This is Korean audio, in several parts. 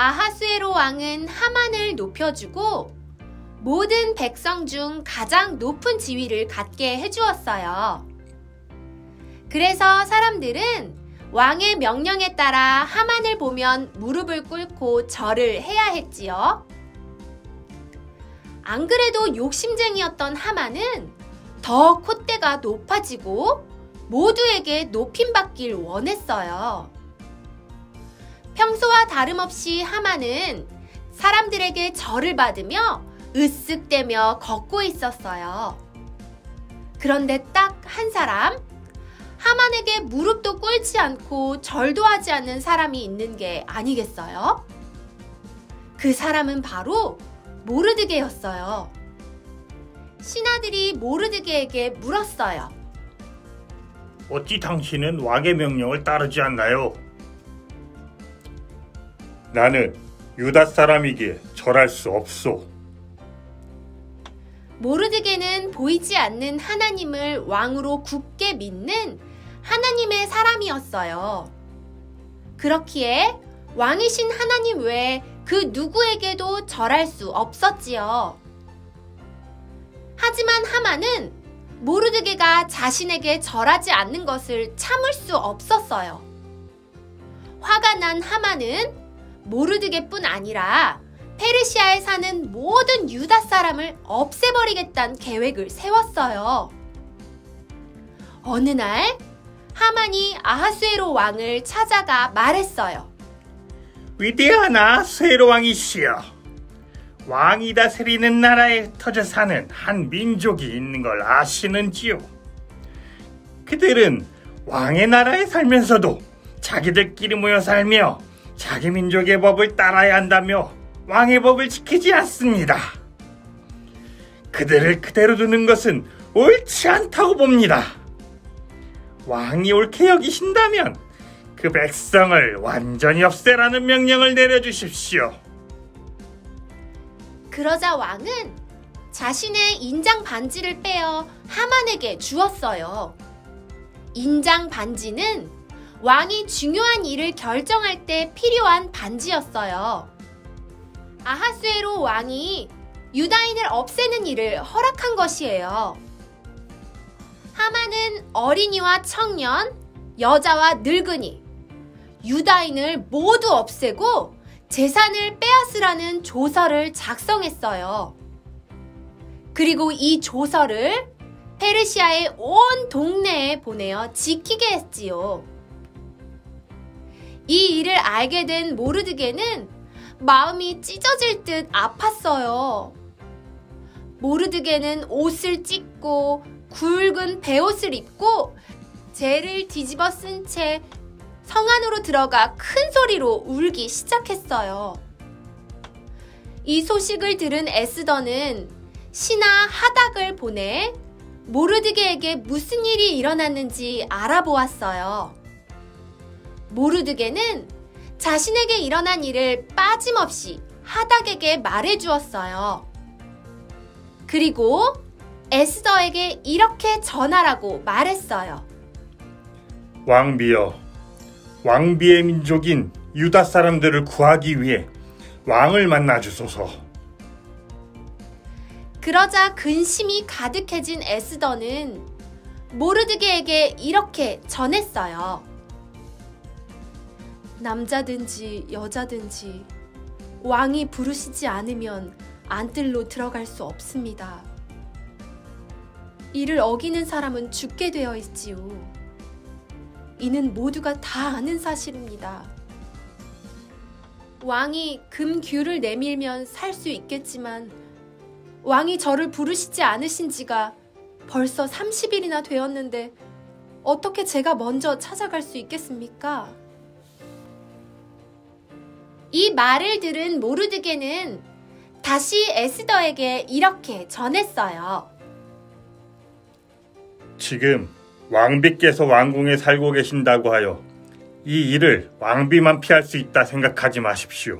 아하수에로 왕은 하만을 높여주고 모든 백성 중 가장 높은 지위를 갖게 해주었어요. 그래서 사람들은 왕의 명령에 따라 하만을 보면 무릎을 꿇고 절을 해야 했지요. 안 그래도 욕심쟁이였던 하만은 더 콧대가 높아지고 모두에게 높임받길 원했어요. 평소와 다름없이 하만은 사람들에게 절을 받으며 으쓱대며 걷고 있었어요. 그런데 딱 한 사람, 하만에게 무릎도 꿇지 않고 절도 하지 않는 사람이 있는 게 아니겠어요? 그 사람은 바로 모르드게였어요. 신하들이 모르드게에게 물었어요. 어찌 당신은 왕의 명령을 따르지 않나요? 나는 유다 사람이기에 절할 수 없소. 모르드게는 보이지 않는 하나님을 왕으로 굳게 믿는 하나님의 사람이었어요. 그렇기에 왕이신 하나님 외에 그 누구에게도 절할 수 없었지요. 하지만 하만은 모르드게가 자신에게 절하지 않는 것을 참을 수 없었어요. 화가 난 하만은 모르드게뿐 아니라 페르시아에 사는 모든 유다 사람을 없애버리겠다는 계획을 세웠어요. 어느 날 하만이 아하수에로 왕을 찾아가 말했어요. 위대한 아하수에로 왕이시여, 왕이 다스리는 나라에 흩어져 사는 한 민족이 있는 걸 아시는지요? 그들은 왕의 나라에 살면서도 자기들끼리 모여 살며 자기 민족의 법을 따라야 한다며 왕의 법을 지키지 않습니다. 그들을 그대로 두는 것은 옳지 않다고 봅니다. 왕이 옳게 여기신다면 그 백성을 완전히 없애라는 명령을 내려주십시오. 그러자 왕은 자신의 인장 반지를 빼어 하만에게 주었어요. 인장 반지는 왕이 중요한 일을 결정할 때 필요한 반지였어요. 아하수에로 왕이 유다인을 없애는 일을 허락한 것이에요. 하만은 어린이와 청년, 여자와 늙은이, 유다인을 모두 없애고 재산을 빼앗으라는 조서를 작성했어요. 그리고 이 조서를 페르시아의 온 동네에 보내어 지키게 했지요. 이 일을 알게 된 모르드게는 마음이 찢어질 듯 아팠어요. 모르드게는 옷을 찢고 굵은 베옷을 입고 재를 뒤집어 쓴 채 성 안으로 들어가 큰 소리로 울기 시작했어요. 이 소식을 들은 에스더는 신하 하닥을 보내 모르드게에게 무슨 일이 일어났는지 알아보았어요. 모르드게는 자신에게 일어난 일을 빠짐없이 하닥에게 말해주었어요. 그리고 에스더에게 이렇게 전하라고 말했어요. 왕비여, 왕비의 민족인 유다 사람들을 구하기 위해 왕을 만나주소서. 그러자 근심이 가득해진 에스더는 모르드게에게 이렇게 전했어요. 남자든지 여자든지 왕이 부르시지 않으면 안뜰로 들어갈 수 없습니다. 이를 어기는 사람은 죽게 되어 있지요. 이는 모두가 다 아는 사실입니다. 왕이 금규를 내밀면 살 수 있겠지만 왕이 저를 부르시지 않으신 지가 벌써 30일이나 되었는데 어떻게 제가 먼저 찾아갈 수 있겠습니까? 이 말을 들은 모르드게는 다시 에스더에게 이렇게 전했어요. 지금 왕비께서 왕궁에 살고 계신다고 하여 이 일을 왕비만 피할 수 있다 생각하지 마십시오.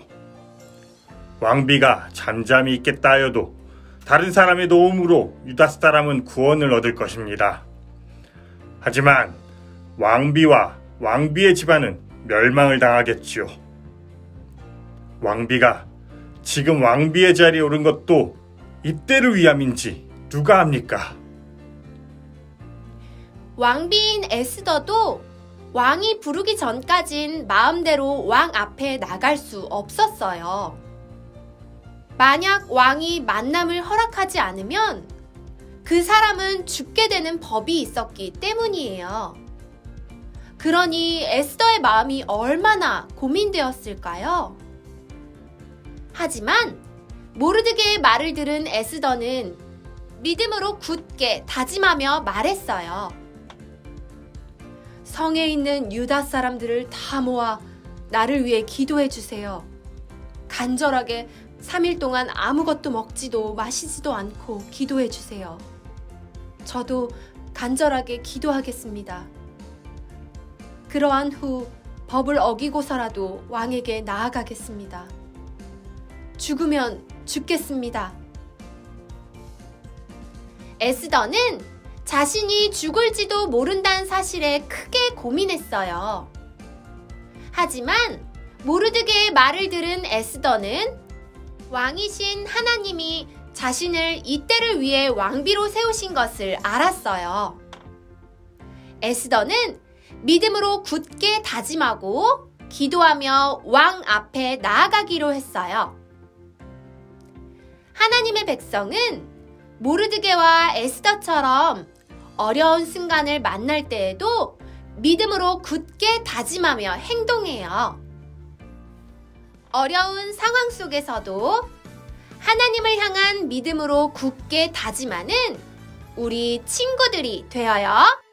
왕비가 잠잠히 있겠다 하여도 다른 사람의 도움으로 유다 사람은 구원을 얻을 것입니다. 하지만 왕비와 왕비의 집안은 멸망을 당하겠지요. 왕비가 지금 왕비의 자리에 오른 것도 이때를 위함인지 누가 압니까? 왕비인 에스더도 왕이 부르기 전까진 마음대로 왕 앞에 나갈 수 없었어요. 만약 왕이 만남을 허락하지 않으면 그 사람은 죽게 되는 법이 있었기 때문이에요. 그러니 에스더의 마음이 얼마나 고민되었을까요? 하지만 모르드게의 말을 들은 에스더는 믿음으로 굳게 다짐하며 말했어요. 성에 있는 유다 사람들을 다 모아 나를 위해 기도해 주세요. 간절하게 3일 동안 아무것도 먹지도 마시지도 않고 기도해 주세요. 저도 간절하게 기도하겠습니다. 그러한 후 법을 어기고서라도 왕에게 나아가겠습니다. 죽으면 죽겠습니다. 에스더는 자신이 죽을지도 모른다는 사실에 크게 고민했어요. 하지만 모르드게의 말을 들은 에스더는 왕이신 하나님이 자신을 이때를 위해 왕비로 세우신 것을 알았어요. 에스더는 믿음으로 굳게 다짐하고 기도하며 왕 앞에 나아가기로 했어요. 하나님의 백성은 모르드게와 에스더처럼 어려운 순간을 만날 때에도 믿음으로 굳게 다짐하며 행동해요. 어려운 상황 속에서도 하나님을 향한 믿음으로 굳게 다짐하는 우리 친구들이 되어요.